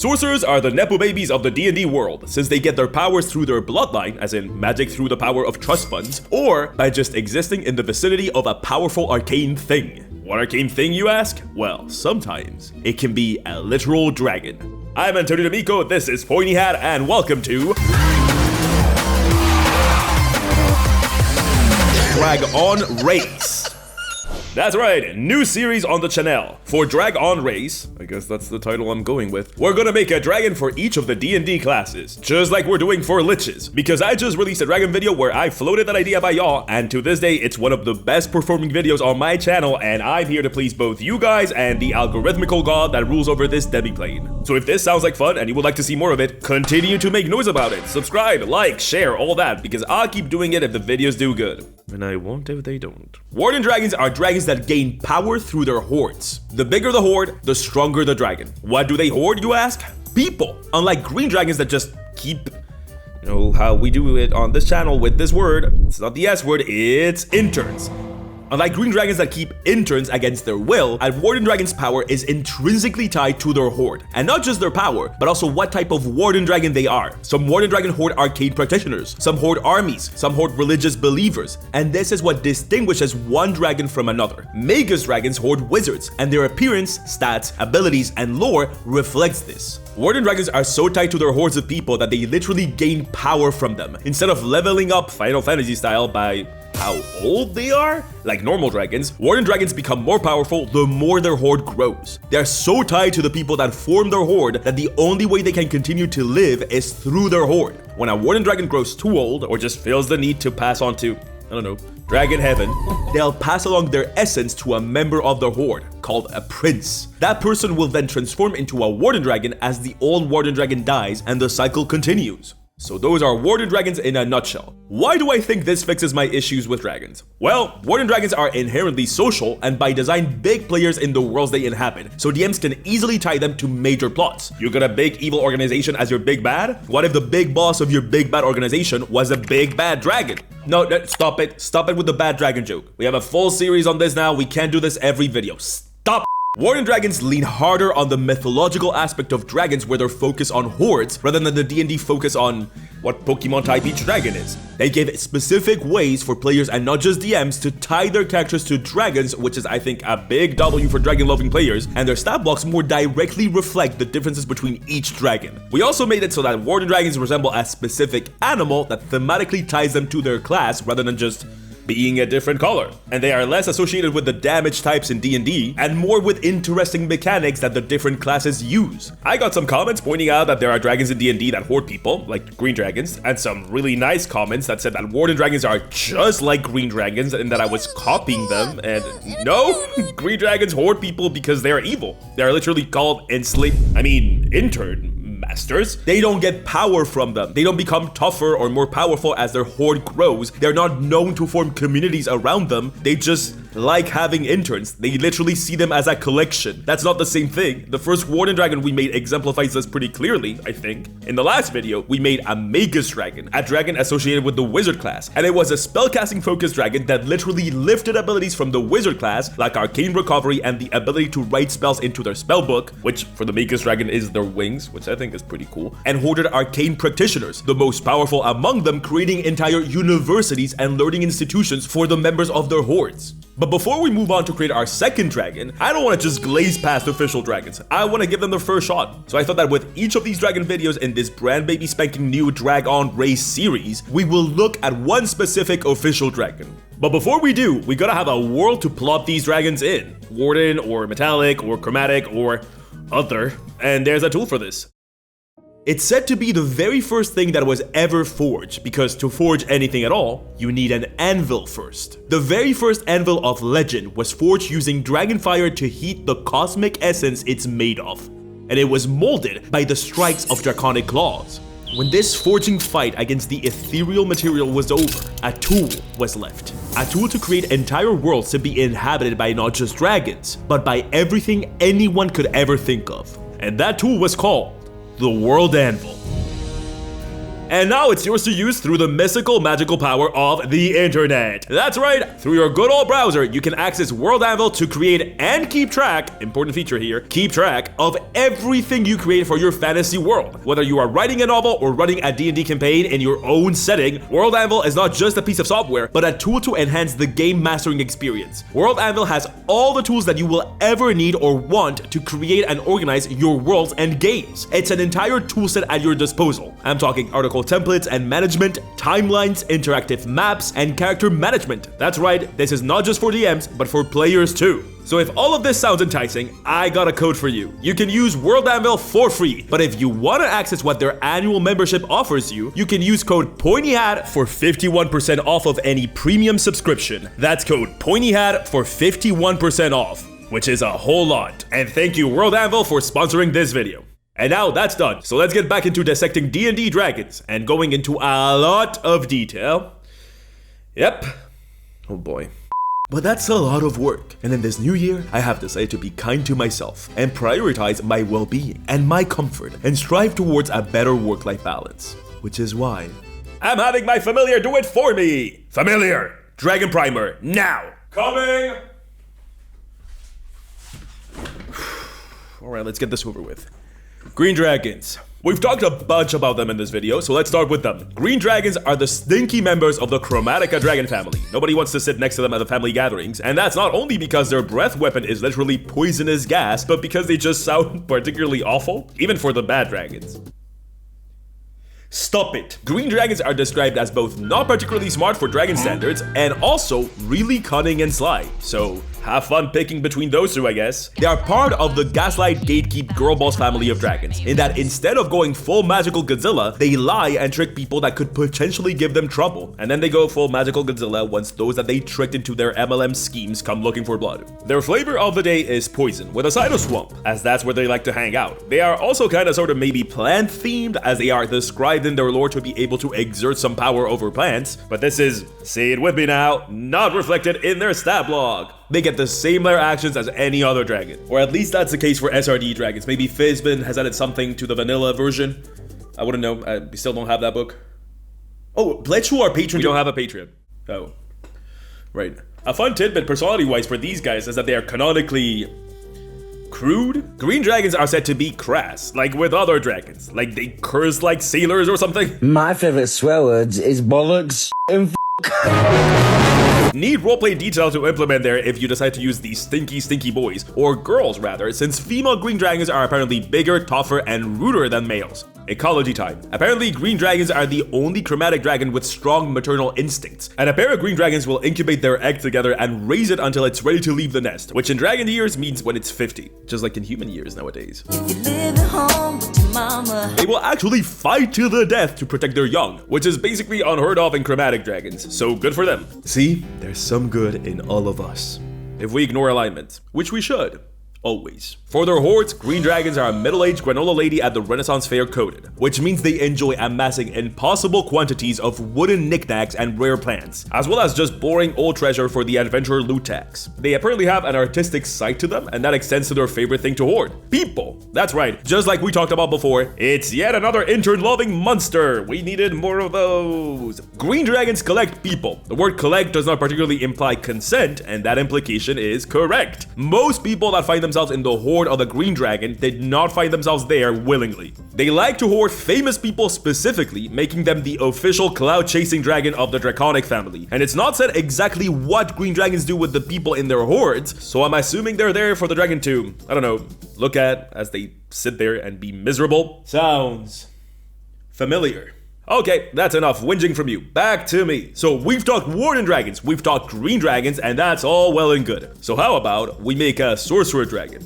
Sorcerers are the nepo babies of the D&D world, since they get their powers through their bloodline, as in magic through the power of trust funds, or by just existing in the vicinity of a powerful arcane thing. What arcane thing, you ask? Well, sometimes it can be a literal dragon. I'm Antonio D'Amico, this is Pointy Hat, and welcome to Dragon Race. That's right, new series on the channel. For Dragon Race, I guess that's the title I'm going with, we're gonna make a dragon for each of the D&D classes, just like we're doing for liches. Because I just released a dragon video where I floated that idea by y'all, and to this day, it's one of the best performing videos on my channel, and I'm here to please both you guys and the algorithmical god that rules over this demiplane. So if this sounds like fun and you would like to see more of it, continue to make noise about it. Subscribe, like, share, all that, because I'll keep doing it if the videos do good. And I won't if they don't. Warden dragons are dragons that gain power through their hordes. The bigger the horde, the stronger the dragon. What do they hoard, you ask? People. Unlike green dragons that just keep, you know, how we do it on this channel with this word. It's not the S word, it's interns. Unlike green dragons that keep interns against their will, a warden dragon's power is intrinsically tied to their horde. And not just their power, but also what type of warden dragon they are. Some warden dragon hoard arcane practitioners, some hoard armies, some hoard religious believers. And this is what distinguishes one dragon from another. Magus dragons hoard wizards, and their appearance, stats, abilities, and lore reflects this. Warden dragons are so tied to their hordes of people that they literally gain power from them, instead of leveling up Final Fantasy style by how old they are? Like normal dragons, warden dragons become more powerful the more their horde grows. They are so tied to the people that form their horde that the only way they can continue to live is through their horde. When a warden dragon grows too old or just feels the need to pass on to, I don't know, Dragon Heaven, they'll pass along their essence to a member of their horde, called a prince. That person will then transform into a warden dragon as the old warden dragon dies and the cycle continues. So those are warden dragons in a nutshell. Why do I think this fixes my issues with dragons? Well, warden dragons are inherently social and by design big players in the worlds they inhabit, so DMs can easily tie them to major plots. You got a big evil organization as your big bad? What if the big boss of your big bad organization was a big bad dragon? No, stop it. Stop it with the bad dragon joke. We have a full series on this now. We can't do this every video. Stop. Warden dragons lean harder on the mythological aspect of dragons where they're focused on hordes rather than the D&D focus on what Pokemon type each dragon is. They give specific ways for players and not just DMs to tie their characters to dragons, which is I think a big W for dragon loving players, and their stat blocks more directly reflect the differences between each dragon. We also made it so that warden dragons resemble a specific animal that thematically ties them to their class rather than just being a different color. And they are less associated with the damage types in D&D and more with interesting mechanics that the different classes use. I got some comments pointing out that there are dragons in D&D that hoard people, like green dragons, and some really nice comments that said that warden dragons are just like green dragons and that I was copying them, and no, green dragons hoard people because they are evil. They are literally called intern masters. They don't get power from them. They don't become tougher or more powerful as their horde grows. They're not known to form communities around them. They just like having interns. They literally see them as a collection. That's not the same thing. The first warden dragon we made exemplifies this pretty clearly, I think. In the last video, we made a Magus dragon, a dragon associated with the wizard class, and it was a spellcasting focused dragon that literally lifted abilities from the wizard class, like arcane recovery and the ability to write spells into their spell book, which for the Magus dragon is their wings, which I think is pretty cool, and hoarded arcane practitioners, the most powerful among them, creating entire universities and learning institutions for the members of their hordes. But before we move on to create our second dragon, I don't want to just glaze past official dragons. I want to give them their first shot. So I thought that with each of these dragon videos in this brand baby spanking new Dragon Race series, we will look at one specific official dragon. But before we do, we gotta have a world to plot these dragons in. Warden, or metallic, or chromatic, or other. And there's a tool for this. It's said to be the very first thing that was ever forged, because to forge anything at all, you need an anvil first. The very first anvil of legend was forged using dragonfire to heat the cosmic essence it's made of, and it was molded by the strikes of draconic claws. When this forging fight against the ethereal material was over, a tool was left. A tool to create entire worlds to be inhabited by not just dragons, but by everything anyone could ever think of. And that tool was called the World Anvil. and now it's yours to use through the mystical magical power of the internet. That's right, through your good old browser, you can access World Anvil to create and keep track, important feature here, keep track of everything you create for your fantasy world. Whether you are writing a novel or running a D&D campaign in your own setting, World Anvil is not just a piece of software, but a tool to enhance the game mastering experience. World Anvil has all the tools that you will ever need or want to create and organize your worlds and games. It's an entire toolset at your disposal. I'm talking article templates and management, timelines, interactive maps, and character management. That's right, this is not just for DMs, but for players too. So if all of this sounds enticing, I got a code for you. You can use World Anvil for free, but if you want to access what their annual membership offers you, you can use code POINTYHAT for 51% off of any premium subscription. That's code POINTYHAT for 51% off, which is a whole lot. And thank you World Anvil for sponsoring this video. And now that's done, so let's get back into dissecting D&D Dragons and going into a lot of detail. Yep. Oh boy. But that's a lot of work, and in this new year, I have decided to be kind to myself and prioritize my well-being and my comfort and strive towards a better work-life balance. Which is why I'm having my familiar do it for me! Familiar! Dragon Primer, now! Coming! Alright, let's get this over with. Green Dragons. We've talked a bunch about them in this video, so let's start with them. Green Dragons are the stinky members of the Chromatica dragon family. Nobody wants to sit next to them at the family gatherings, and that's not only because their breath weapon is literally poisonous gas, but because they just sound particularly awful, even for the bad dragons. Stop it! Green Dragons are described as both not particularly smart for dragon standards, and also really cunning and sly, so have fun picking between those two, I guess. They are part of the Gaslight Gatekeep Girlboss family of dragons, in that instead of going full magical Godzilla, they lie and trick people that could potentially give them trouble, and then they go full magical Godzilla once those that they tricked into their MLM schemes come looking for blood. Their flavor of the day is poison, with a side of swamp, as that's where they like to hang out. They are also kinda sorta maybe plant themed, as they are described in their lore to be able to exert some power over plants, but this is, say it with me now, not reflected in their stat block. They get the same lair actions as any other dragon. Or at least that's the case for SRD dragons. Maybe Fizbin has added something to the vanilla version. I wouldn't know. We still don't have that book. Oh, pledge to our Patreon. We don't have a Patreon. Oh. Right. A fun tidbit personality-wise for these guys is that they are canonically crude. Green dragons are said to be crass, like with other dragons. Like they curse like sailors or something. My favorite swear words is bollocks and Need roleplay detail to implement there if you decide to use these stinky boys, or girls rather, since female green dragons are apparently bigger, tougher, and ruder than males. Ecology time. Apparently, green dragons are the only chromatic dragon with strong maternal instincts, and a pair of green dragons will incubate their egg together and raise it until it's ready to leave the nest, which in dragon years means when it's 50, just like in human years nowadays. They will actually fight to the death to protect their young, which is basically unheard of in chromatic dragons, so good for them. See, there's some good in all of us, if we ignore alignment, which we should. Always. For their hordes, green dragons are a middle-aged granola lady at the Renaissance Fair coded, which means they enjoy amassing impossible quantities of wooden knickknacks and rare plants, as well as just boring old treasure for the adventurer loot tax. They apparently have an artistic side to them, and that extends to their favorite thing to hoard: people. That's right, just like we talked about before, it's yet another intern-loving monster. We needed more of those. Green dragons collect people. The word collect does not particularly imply consent, and that implication is correct. Most people that find themselves in the horde of the green dragon did not find themselves there willingly. They like to hoard famous people specifically, making them the official cloud-chasing dragon of the draconic family. And it's not said exactly what green dragons do with the people in their hordes, so I'm assuming they're there for the dragon to, I don't know, look at as they sit there and be miserable. Sounds familiar. Okay, that's enough whinging from you. Back to me. So we've talked warden dragons, we've talked green dragons, and that's all well and good. So how about we make a Sorcerer Dragon?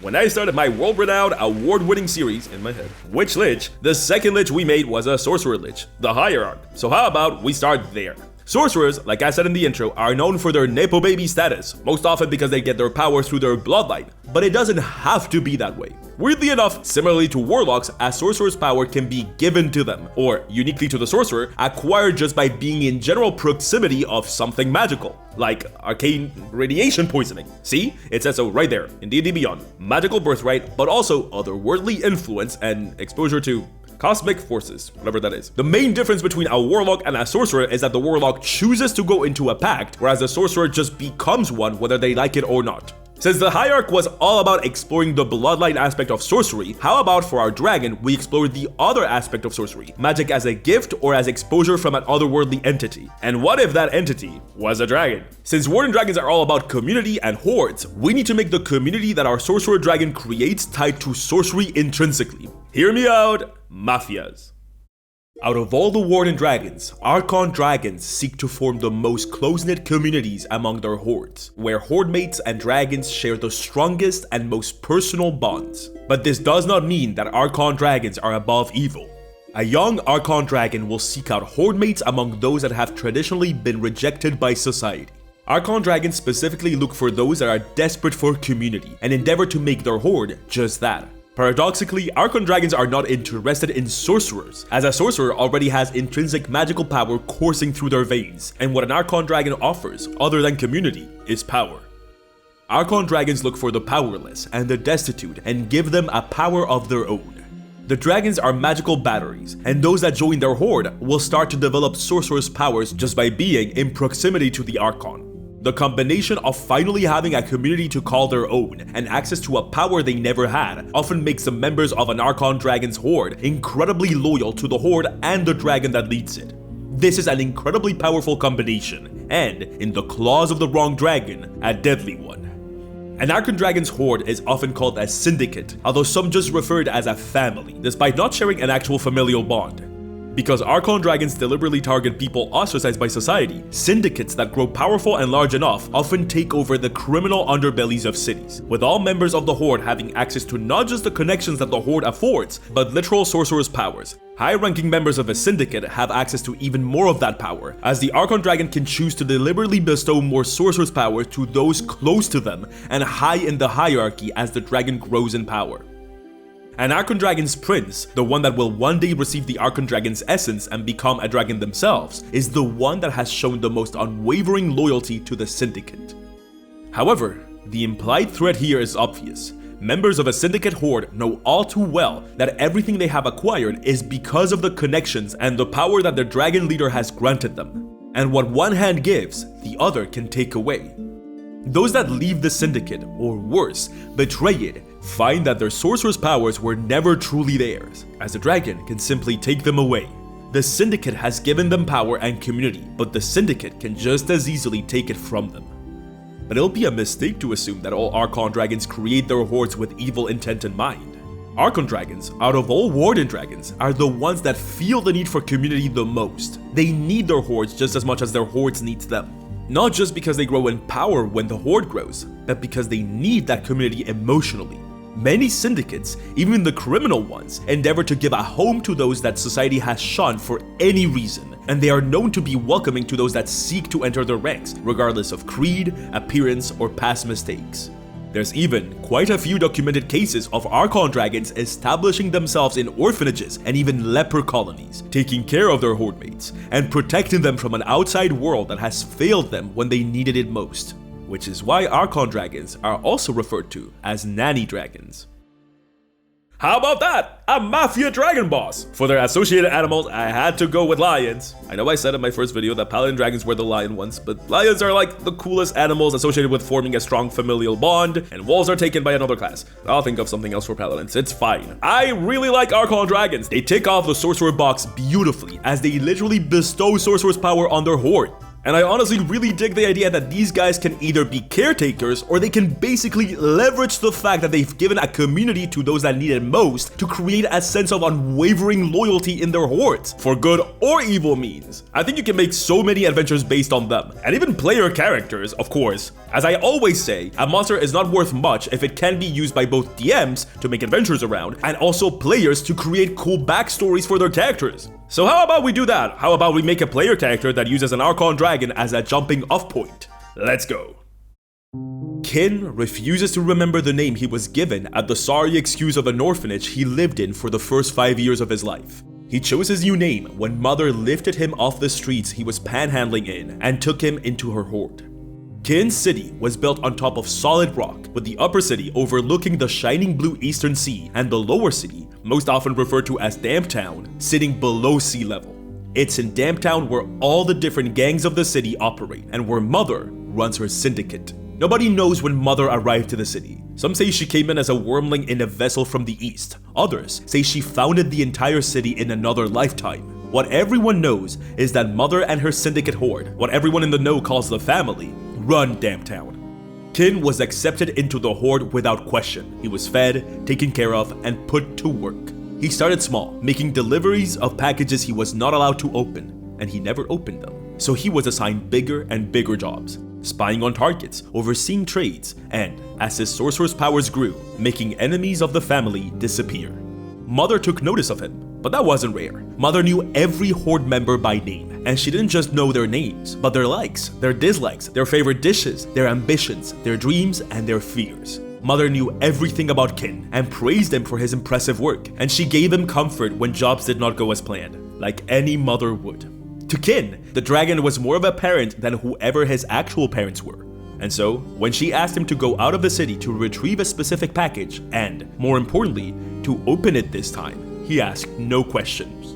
When I started my world-renowned, award-winning series, in my head, Witch Lich, the second Lich we made was a Sorcerer Lich, the Hierarch. So how about we start there? Sorcerers, like I said in the intro, are known for their Nepo baby status, most often because they get their power through their bloodline, but it doesn't have to be that way. Weirdly enough, similarly to warlocks, a sorcerer's power can be given to them, or, uniquely to the sorcerer, acquired just by being in general proximity of something magical, like arcane radiation poisoning. See? It says so right there, in D&D Beyond. Magical birthright, but also otherworldly influence and exposure to Cosmic forces, whatever that is. The main difference between a warlock and a sorcerer is that the warlock chooses to go into a pact, whereas the sorcerer just becomes one whether they like it or not. Since the Hierarch was all about exploring the bloodline aspect of sorcery, how about for our dragon, we explore the other aspect of sorcery, magic as a gift or as exposure from an otherworldly entity? And what if that entity was a dragon? Since Warden Dragons are all about community and hordes, we need to make the community that our Sorcerer Dragon creates tied to sorcery intrinsically. Hear me out, mafias. Out of all the Warden Dragons, Archon Dragons seek to form the most close-knit communities among their hordes, where horde mates and dragons share the strongest and most personal bonds. But this does not mean that Archon Dragons are above evil. A young Archon Dragon will seek out horde mates among those that have traditionally been rejected by society. Archon Dragons specifically look for those that are desperate for community and endeavor to make their horde just that. Paradoxically, Archon Dragons are not interested in sorcerers, as a sorcerer already has intrinsic magical power coursing through their veins, and what an Archon Dragon offers, other than community, is power. Archon Dragons look for the powerless and the destitute and give them a power of their own. The dragons are magical batteries, and those that join their horde will start to develop sorcerer's powers just by being in proximity to the Archon. The combination of finally having a community to call their own and access to a power they never had often makes the members of an Archon Dragon's horde incredibly loyal to the horde and the dragon that leads it. This is an incredibly powerful combination, and, in the claws of the wrong dragon, a deadly one. An Archon Dragon's horde is often called a syndicate, although some just refer to it as a family, despite not sharing an actual familial bond. Because Archon Dragons deliberately target people ostracized by society, syndicates that grow powerful and large enough often take over the criminal underbellies of cities, with all members of the Horde having access to not just the connections that the Horde affords, but literal sorcerer's powers. High-ranking members of a syndicate have access to even more of that power, as the Archon Dragon can choose to deliberately bestow more sorcerer's power to those close to them and high in the hierarchy as the dragon grows in power. An Archon Dragon's prince, the one that will one day receive the Archon Dragon's essence and become a dragon themselves, is the one that has shown the most unwavering loyalty to the syndicate. However, the implied threat here is obvious. Members of a syndicate horde know all too well that everything they have acquired is because of the connections and the power that their dragon leader has granted them. And what one hand gives, the other can take away. Those that leave the syndicate, or worse, betray it, find that their sorcerer's powers were never truly theirs, as the dragon can simply take them away. The syndicate has given them power and community, but the syndicate can just as easily take it from them. But it'll be a mistake to assume that all Archon Dragons create their hordes with evil intent in mind. Archon Dragons, out of all Warden Dragons, are the ones that feel the need for community the most. They need their hordes just as much as their hordes needs them. Not just because they grow in power when the horde grows, but because they need that community emotionally. Many syndicates, even the criminal ones, endeavor to give a home to those that society has shunned for any reason, and they are known to be welcoming to those that seek to enter their ranks, regardless of creed, appearance, or past mistakes. There's even quite a few documented cases of Archon Dragons establishing themselves in orphanages and even leper colonies, taking care of their horde mates, and protecting them from an outside world that has failed them when they needed it most. Which is why Archon Dragons are also referred to as nanny dragons. How about that? A mafia dragon boss! For their associated animals, I had to go with lions. I know I said in my first video that paladin dragons were the lion ones, but lions are like the coolest animals associated with forming a strong familial bond, and wolves are taken by another class. I'll think of something else for paladins, it's fine. I really like Archon Dragons. They tick off the sorcerer box beautifully, as they literally bestow sorcerer's power on their horde. And I honestly really dig the idea that these guys can either be caretakers or they can basically leverage the fact that they've given a community to those that need it most to create a sense of unwavering loyalty in their hordes, for good or evil means. I think you can make so many adventures based on them, and even player characters, of course. As I always say, a monster is not worth much if it can be used by both DMs to make adventures around, and also players to create cool backstories for their characters. So how about we do that? How about we make a player character that uses an Archon Dragon as a jumping off point? Let's go. Kin refuses to remember the name he was given at the sorry excuse of an orphanage he lived in for the first 5 years of his life. He chose his new name when Mother lifted him off the streets he was panhandling in and took him into her horde. Kin's city was built on top of solid rock, with the upper city overlooking the shining blue eastern sea and the lower city, most often referred to as Damp Town, sitting below sea level. It's in Damp Town where all the different gangs of the city operate, and where Mother runs her syndicate. Nobody knows when Mother arrived to the city. Some say she came in as a wormling in a vessel from the east. Others say she founded the entire city in another lifetime. What everyone knows is that Mother and her syndicate horde, what everyone in the know calls the family, run Damp Town. Kin was accepted into the horde without question. He was fed, taken care of, and put to work. He started small, making deliveries of packages he was not allowed to open, and he never opened them. So he was assigned bigger and bigger jobs, spying on targets, overseeing trades, and, as his sorcerer's powers grew, making enemies of the family disappear. Mother took notice of him, but that wasn't rare. Mother knew every horde member by name, and she didn't just know their names, but their likes, their dislikes, their favorite dishes, their ambitions, their dreams, and their fears. Mother knew everything about Kin and praised him for his impressive work, and she gave him comfort when jobs did not go as planned, like any mother would. To Kin, the dragon was more of a parent than whoever his actual parents were. And so, when she asked him to go out of the city to retrieve a specific package, and, more importantly, to open it this time, he asked no questions.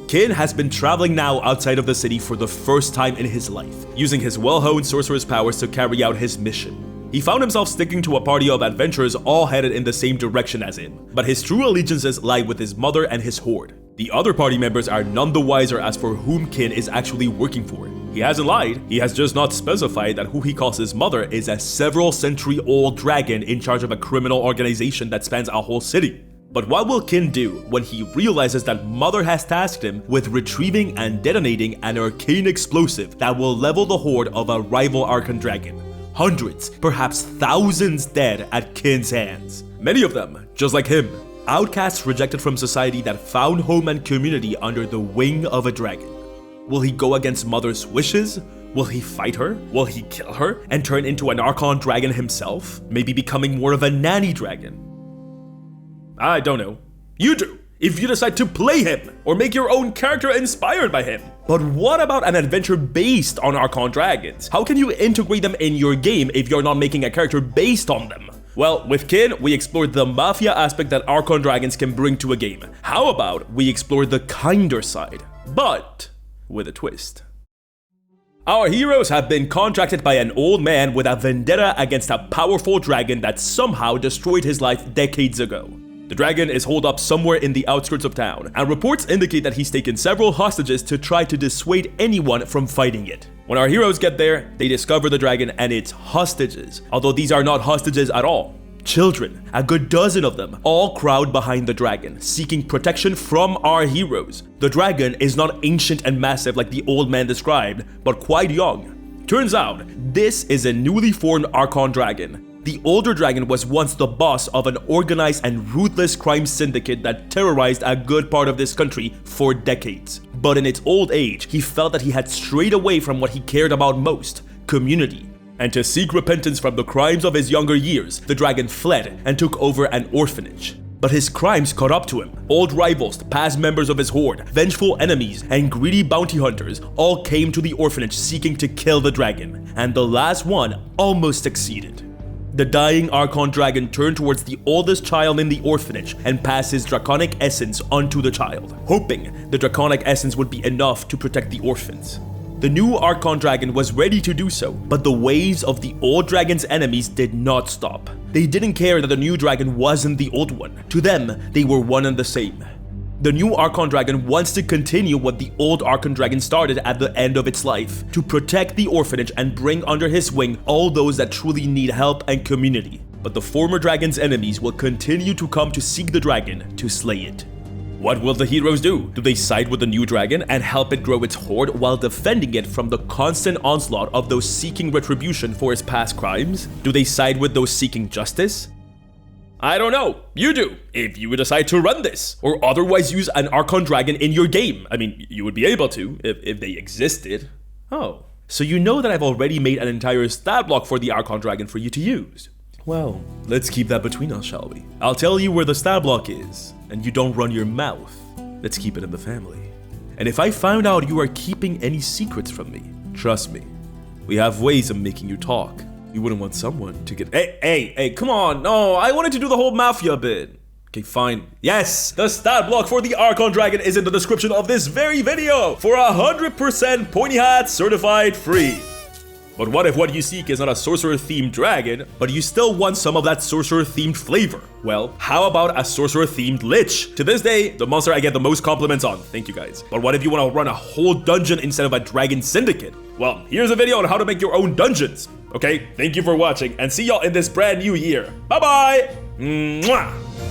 Kin has been traveling now outside of the city for the first time in his life, using his well-honed sorcerer's powers to carry out his mission. He found himself sticking to a party of adventurers all headed in the same direction as him, but his true allegiances lie with his mother and his horde. The other party members are none the wiser as for whom Kin is actually working for. He hasn't lied, he has just not specified that who he calls his mother is a several-century-old dragon in charge of a criminal organization that spans a whole city. But what will Kin do when he realizes that Mother has tasked him with retrieving and detonating an arcane explosive that will level the horde of a rival Archon dragon? Hundreds, perhaps thousands dead at Kin's hands. Many of them, just like him, outcasts rejected from society that found home and community under the wing of a dragon. Will he go against Mother's wishes? Will he fight her? Will he kill her and turn into an Archon dragon himself? Maybe becoming more of a nanny dragon? I don't know. You do, if you decide to play him, or make your own character inspired by him. But what about an adventure based on Archon dragons? How can you integrate them in your game if you're not making a character based on them? Well, with Kin, we explored the mafia aspect that Archon dragons can bring to a game. How about we explore the kinder side, but with a twist. Our heroes have been contracted by an old man with a vendetta against a powerful dragon that somehow destroyed his life decades ago. The dragon is holed up somewhere in the outskirts of town, and reports indicate that he's taken several hostages to try to dissuade anyone from fighting it. When our heroes get there, they discover the dragon and its hostages, although these are not hostages at all. Children, a good dozen of them, all crowd behind the dragon, seeking protection from our heroes. The dragon is not ancient and massive like the old man described, but quite young. Turns out, this is a newly formed Archon dragon. The older dragon was once the boss of an organized and ruthless crime syndicate that terrorized a good part of this country for decades. But in its old age, he felt that he had strayed away from what he cared about most, community. And to seek repentance from the crimes of his younger years, the dragon fled and took over an orphanage. But his crimes caught up to him. Old rivals, past members of his horde, vengeful enemies, and greedy bounty hunters all came to the orphanage seeking to kill the dragon, and the last one almost succeeded. The dying Archon dragon turned towards the oldest child in the orphanage and passed his draconic essence onto the child, hoping the draconic essence would be enough to protect the orphans. The new Archon dragon was ready to do so, but the waves of the old dragon's enemies did not stop. They didn't care that the new dragon wasn't the old one. To them, they were one and the same. The new Archon dragon wants to continue what the old Archon dragon started at the end of its life, to protect the orphanage and bring under his wing all those that truly need help and community. But the former dragon's enemies will continue to come to seek the dragon to slay it. What will the heroes do? Do they side with the new dragon and help it grow its horde while defending it from the constant onslaught of those seeking retribution for its past crimes? Do they side with those seeking justice? I don't know. You do, if you would decide to run this, or otherwise use an Archon dragon in your game. I mean, you would be able to, if they existed. Oh, so you know that I've already made an entire stat block for the Archon dragon for you to use. Well, let's keep that between us, shall we? I'll tell you where the stat block is, and you don't run your mouth. Let's keep it in the family. And if I found out you are keeping any secrets from me, trust me, We have ways of making you talk. You wouldn't want someone to get... Hey, come on. No, I wanted to do the whole mafia bit. Okay, fine. Yes, the stat block for the Archon Dragon is in the description of this very video for 100% Pointy Hat certified free. But what if what you seek is not a sorcerer-themed dragon, but you still want some of that sorcerer-themed flavor? Well, how about a sorcerer-themed lich? To this day, the monster I get the most compliments on. Thank you guys. But what if you want to run a whole dungeon instead of a dragon syndicate? Well, here's a video on how to make your own dungeons. Okay, thank you for watching, and see y'all in this brand new year. Bye-bye! Mwah!